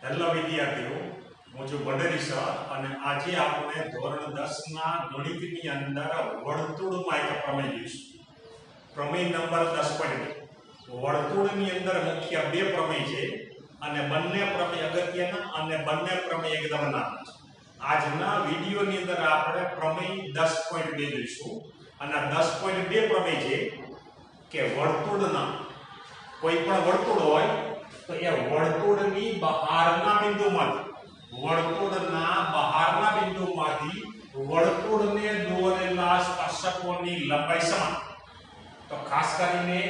Hello વિદ્યાર્થીઓ, હું છું ભંડેરી સર અને આજે આપણે ધોરણ 10 ના ગણિતની અંદર વર્તુળમાં એક પ્રમેય જોઈશું. પ્રમેય નંબર 10.2. વર્તુળની અંદર મુખ્ય બે પ્રમેય છે અને બંને પ્રમેય અગત્યના અને બંને પ્રમેય એકદમ નાના છે. આજના વિડીયોની અંદર આપણે પ્રમેય 10.2 જોઈશું અને 10.2 પ્રમેય છે કે વર્તુળના કોઈ પણ વર્તુળ હોય તો એ વર્તુળની બહારના બિંદુમાંથી વર્તુળને દોરેલા સ્પર્શકોની લંબાઈ સમાન. તો ખાસ કરીને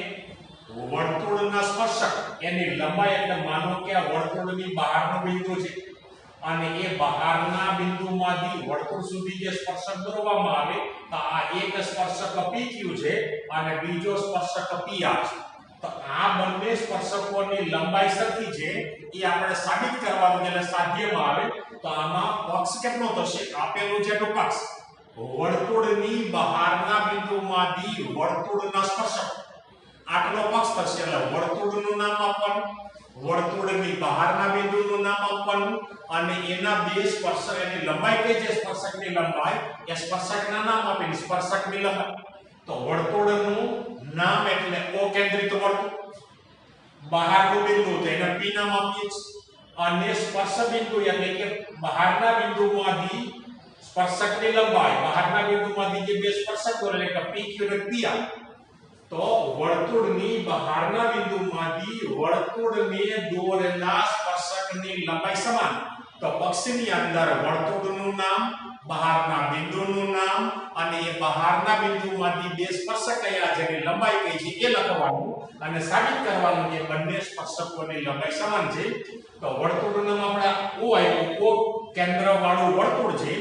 વર્તુળના સ્પર્શક એની લંબાઈ એટલે માનો કે આ વર્તુળની બહારનો બિંદુ છે અને એ બહારના બિંદુમાંથી વર્તુળ સુધી જે સ્પર્શક દોરવામાં આવે તો આ એક સ્પર્શક PQ છે અને બીજો સ્પર્શક PR છે. તો આ બંને સ્પર્શકોની લંબાઈ સરખી છે એ આપણે સાબિત કરવાનું એટલે સાધ્યમાં આવે તો આમાં પક્ષ કેટલો થશે? આપેલું છે તો પક્ષ વર્તુળની બહારના બિંદુમાંથી વર્તુળના સ્પર્શક આટલો પક્ષ થશે એટલે વર્તુળનું નામ આપવાનું, વર્તુળની બહારના બિંદુનું નામ આપવાનું અને એના બે સ્પર્શક એની લંબાઈ કઈ છે સ્પર્શકની લંબાઈ એ સ્પર્શકના નામ આપીને સ્પર્શકની લંબાઈ. તો વર્તુળનું નામ એટલે O કેન્દ્રિત વર્તુળ, બહારનું બિંદુ તો એને P નામ આપીએ છીએ અને સ્પર્શ બિંદુ એટલે કે બહારના બિંદુમાંથી સ્પર્શકની લંબાઈ બહારના બિંદુમાંથી જે બે સ્પર્શકો એટલે કે PQ અને PR. તો વર્તુળની બહારના બિંદુમાંથી વર્તુળને દોરેલા સ્પર્શકની લંબાઈ સમાન. તો પક્ષની અંદર વર્તુળનું નામ, બહારના બિંદુનું નામ અને એ બહારના બિંદુમાંથી બે સ્પર્શક કયા છે એની લંબાઈ કઈ છે એ લખવાનું અને સાબિત કરવાનું કે બંને સ્પર્શકોની લંબાઈ સમાન છે. તો વર્તુળનું નામ આપણે O આપ્યું, O કેન્દ્ર વાળું વર્તુળ છે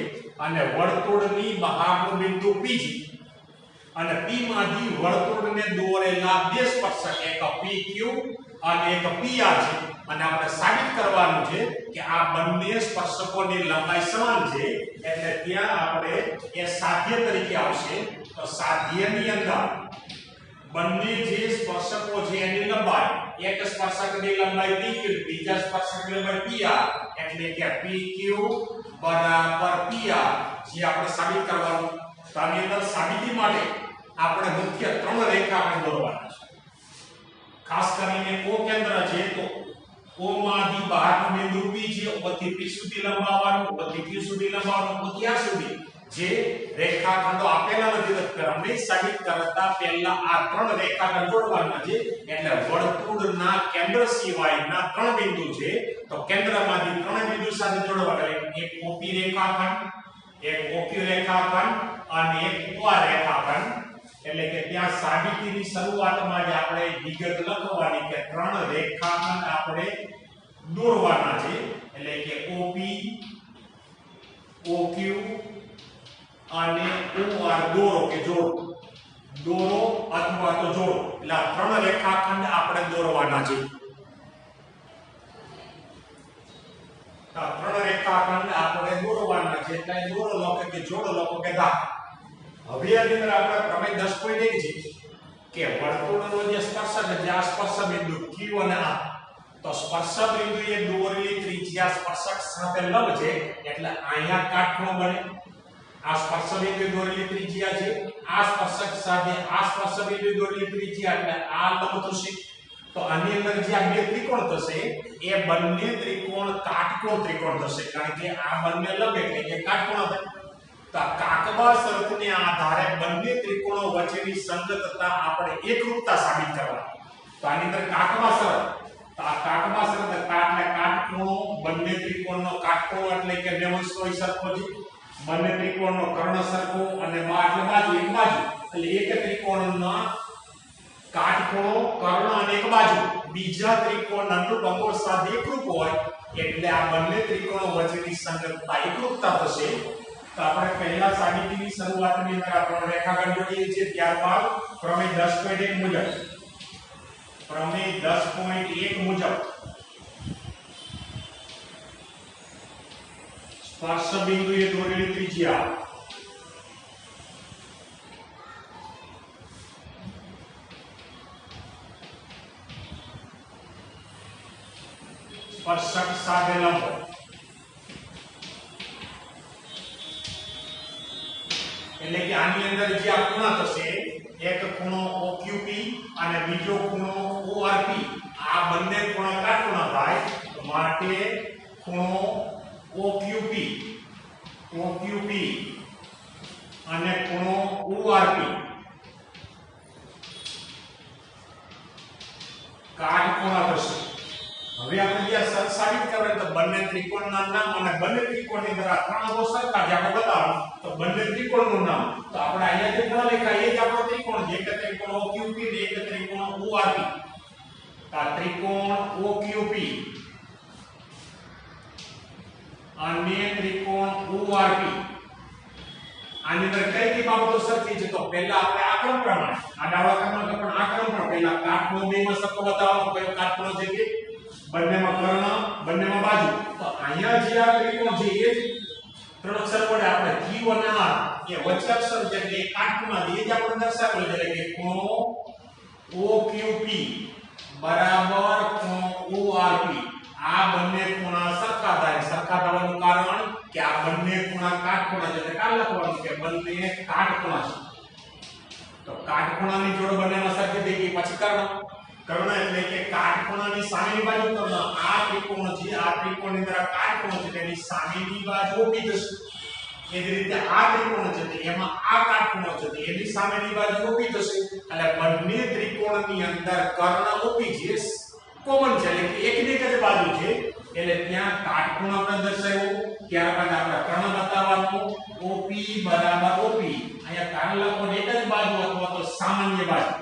અને વર્તુળની બહારનું બિંદુ P છે અને P માંથી વર્તુળને દોરેલા બે સ્પર્શક એક PQ અને એક PR છે અને આપણે સાબિત કરવાનું છે કે આ બંને સ્પર્શકોની લંબાઈ સમાન છે એટલે ત્યાં આપણે એ સાધ્ય તરીકે આવશે. તો સાધ્યની અંદર બંને જે સ્પર્શકો છે એની લંબાઈ એક સ્પર્શકની લંબાઈ PQ બીજા સ્પર્શકની લંબાઈ PR એટલે કે PQ બરાબર PR જે આપણે સાબિત કરવાનું. તો આની અંદર સાબિતી માટે આપણે મુખ્ય ત્રણ રેખા આપણે દોરવાના છે. ખાસ કરીને O કેન્દ્ર છે તો O માંથી બહારનું બિંદુ P છે, O થી P સુધી લંબાવવાનું, O થી Q સુધી લંબાવવાનું, O થી R સુધી જે રેખાખંડો આપેલા નથી પ્રમેય સાબિત કરતા પહેલા આ ત્રણ રેખાખંડ જોડવાના છે એટલે વર્તુળના કેન્દ્ર સિવાયના ત્રણ બિંદુ છે તો કેન્દ્રમાંથી ત્રણ બિંદુ સાથે જોડવાના એક OP રેખાખંડ, એક OQ રેખાખંડ અને એક OR રેખાખંડ. એટલે કે ત્યાં સાબિતીની શરૂઆતમાં જ આપણે વિગત લખવાની કે ત્રણ રેખાખંડ આપણે દોરવાના છે એટલે કે OP, OQ અને OR દોરો કે જોડો, દોરો અથવા તો જોડો એટલે આ ત્રણ રેખાખંડ આપણે દોરવાના છે. આ ત્રણ રેખાખંડ આપણે દોરવાના છે એટલે દોરો લખો કે જોડો લખો કે દાખલા. હવે આની અંદર આપણે પ્રમેય 10.1 છે કે વર્તુળનો જે સ્પર્શક છે આ સ્પર્શ બિંદુ Q અને R. તો સ્પર્શ બિંદુ એ દોરેલી ત્રિજ્યા સ્પર્શક સાથે લંબ છે એટલે અહીંયા કાટખૂણો બને. આ સ્પર્શ બિંદુ દોરેલી ત્રિજ્યા છે, આ સ્પર્શક સાથે આ સ્પર્શ બિંદુ દોરેલી ત્રિજ્યા એટલે આ લંબ થશે. તો આની અંદર જે આ બે ત્રિકોણ થશે એ બંને ત્રિકોણ કાટકોણ ત્રિકોણ થશે કારણ કે આ બંને લંબ એટલે કે કાટકોણ થાય. તો કાકબા શરતને આધારે બંને ત્રિકોણો વચ્ચેની સંગતતા આપણે એકરૂપતા સાબિત કરવાની. તો આની અંદર કાકબા શરત, તો આ કાકબા શરત એટલે કાટકોણો બંને ત્રિકોણનો કાટકોણ એટલે કે નેવંશોય સરખો છે, બંને ત્રિકોણનો કર્ણ સરખો અને બાજુ એક બાજુ એટલે એક ત્રિકોણના કાટકોણો કર્ણ અને એક બાજુ બીજા ત્રિકોણના અનુરૂપ અંગો સાથે એકરૂપ હોય એટલે આ બંને ત્રિકોણો વચ્ચેની સંગતતા એકરૂપતા થશે. તો આપણે પહેલા સાબિતીની શરૂઆતની અંદર આ ત્રણ રેખાખંડ જોડીએ છીએ ત્યારબાદ પ્રમેય 10.1 મુજબ સ્પર્શ બિંદુએ દોરેલી ત્રિજ્યા સ્પર્શક સાથે લંબ એટલે કે આની અંદર જે આ ખૂણા થશે એક ખૂણો OQP અને બીજો ખૂણો ORP આ બંને ખૂણા કાટખૂણા થાય માટે ખૂણો OQP અને ખૂણો ORP કાટખૂણા થશે હવે આપણે જે સાબિત કરવાનું તો બંને ત્રિકોણના નામ અને બંને ત્રિકોણની અંદર આ ત્રણ સરખા જે આપણે બતાવવાનું તો બંને ત્રિકોણનું નામ તો આપણે અહીંયા જે ખૂણા લખ્યા એ જ આપણો ત્રિકોણ છે એક ત્રિકોણ OQP ને એક ત્રિકોણ ORP આ ત્રિકોણ OQP અને ત્રિકોણ ORP આની અંદર કઈ કઈ બાબતો સરખી છે તો પહેલા આપણે આ ક્રમ પ્રમાણે આ ડાબા ક્રમમાં પણ આ ક્રમ પ્રમાણે પહેલા કાટખૂણો બેમાં સરખો બતાવવાનો કયો કાટખૂણો છે કે બંનેમાં કર્ણ બંનેમાં બાજુ તો અહીંયા જે આ ત્રિકોણ છે એ જ ત્રણ અક્ષર વડે આપણે Q અને R એ વચ્ચે અક્ષર છે એટલે એ કાટખૂણા એ જ આપણે દર્શાવેલ છે એટલે કે ખૂણો OQP બરાબર ખૂણો ORP આ બંને ખૂણા સરખા થાય સરખા થવાનું કારણ કે આ બંને ખૂણા કાટખૂણા છે એટલે કાં લખવાનું કે બંને કાટખૂણા છે તો કાટખૂણાની જોડ બંનેમાં સરખી થઈ ગઈ પછી કર્ણ એટલે કે કાટખૂણાની સામેની બાજુ કર્ણ આ ત્રિકોણ છે આ ત્રિકોણની અંદર આ કાટખૂણો છે તેની સામેની બાજુ OP થશે એ જ રીતે આ ત્રિકોણ છે તે એમાં આ કાટખૂણો છે એની સામેની બાજુ OP થશે એટલે બંને ત્રિકોણની અંદર કર્ણ OP છે કોમન છે એટલે કે એકની એક જ બાજુ છે એટલે ત્યાં કાટખૂણો આપણે દર્શાવ્યો ત્યારબાદ આપણે કર્ણ બતાવવાનું OP બરાબર OP અહીંયા કર્ણ લખવાનું એક જ બાજુ અથવા તો સામાન્ય બાજુ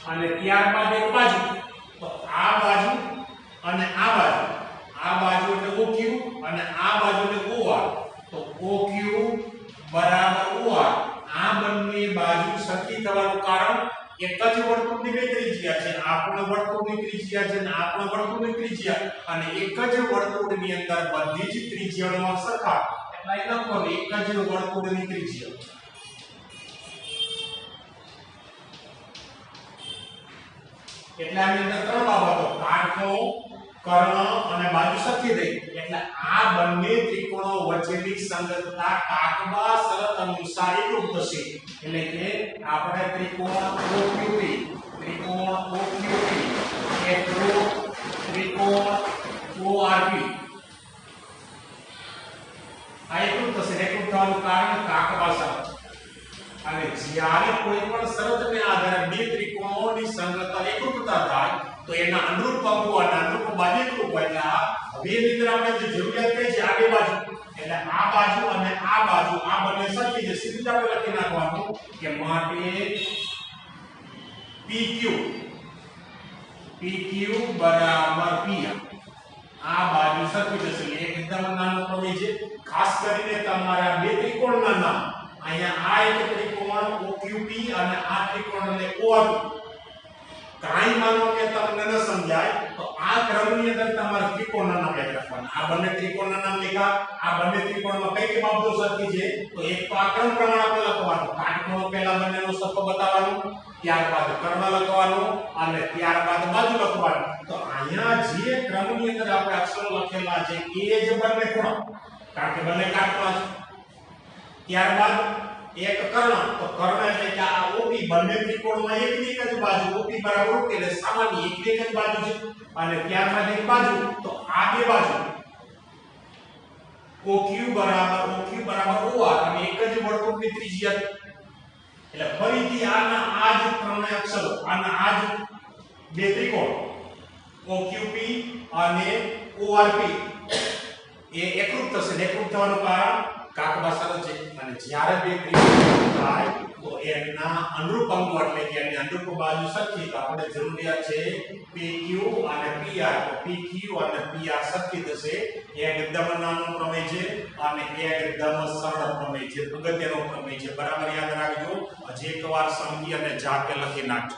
અને ત્યારબાદ એક બાજુ તો આ બાજુ અને આ બાજુ એટલે OQ અને આ બાજુ એટલે OR તો OQ બરાબર OR આ બંને બાજુ સરખી થવાનું કારણ એક જ વર્તુળની બે ત્રિજ્યા છે આ પણ વર્તુળની ત્રિજ્યા છે અને આ પણ વર્તુળની ત્રિજ્યા અને એક જ વર્તુળની અંદર બધી જ ત્રિજ્યાઓનો સરખા એટલે એ લખવાનું એક જ વર્તુળની ત્રિજ્યા એટલે આની અંદર ત્રણ બાબતો કાટખૂણો કર્ણ અને બાજુ સરખી થઈ એટલે આ બંને ત્રિકોણો વચ્ચેની સંગતતા કાકબા શરત અનુસાર એકરૂપ થશે એટલે કે આપણે ત્રિકોણ OQP એકરૂપ ત્રિકોણ ORP આ એકરૂપ થશે એકરૂપ થવાનું કારણ કાકબા શરત અને જ્યારે કોઈ પણ શરતને આધારે બે ત્રિકોણોની સંગતતા એકરૂપતા થાય તો એના અનુરૂપ અંગો અને અનુરૂપ બાજુ એકરૂપ હોય એટલે હવે એની અંદર આપણે જે જરૂરિયાત કઈ છે આ બે બાજુ એટલે આ બાજુ અને આ બાજુ આ બંને સરખી છે સીધું આપણે લખી નાખવાનું કે માટે PQ બરાબર PR આ બાજુ સરખી થશે એટલે એકદમ નાનો પ્રમેય છે ખાસ કરીને તમારા બે ત્રિકોણના નામ અહીંયા આ એક ત્રિકોણ OQP અને આ ત્રિકોણ એટલે ORP કાઈ માનો કે તમને ન સમજાય તો આ ક્રમની અંદર તમારે ત્રિકોણના નામ યાદ રાખવાના આ બંને ત્રિકોણના નામ લખ્યા આ બંને ત્રિકોણમાં કઈ કઈ બાબતો સરખી છે તો એક તો આ ક્રમ પ્રમાણે આપણે લખવાનું કાટખૂણો પહેલા બંનેનો સરખો બતાવવાનું ત્યારબાદ કર્ણ લખવાનું અને ત્યારબાદ બાજુ લખવાનું તો અહીંયા જે ક્રમની અંદર આપણે અક્ષરો લખેલા છે એ જ બંને ખૂણા કારણ કે બંને કાટખૂણા છે ત્યારબાદ એક કર્ણ તો કર્ણ એટલે કે આ OP બંને ત્રિકોણમાં એકની એક જ બાજુ OP બરાબર OP એટલે સામાન્ય એકની એક જ બાજુ છે અને ત્યારબાદ એક બાજુ તો આ બે બાજુ OQ બરાબર OR અને એક જ વર્તુળની ત્રિજ્યા એટલે ફરીથી આના આ જ ત્રણેય અક્ષરો આના આ જ બે ત્રિકોણ OQP અને ORP એ એકરૂપ થશે એકરૂપ થવાનું કારણ કાકબા શરત છે અને જ્યારે બે ત્રિકોણ થાય તો એના અનુરૂપ અંગો એટલે કે એની અનુરૂપ બાજુ સરખી તો આપણે જરૂરિયાત છે PQ અને PR તો PQ અને PR સરખી થશે એકદમ નાનો પ્રમેય છે અને એકદમ સરળ પ્રમેય છે અગત્યનો પ્રમેય છે બરાબર યાદ રાખજો હજી એકવાર સમજી અને જાતે લખી નાખજો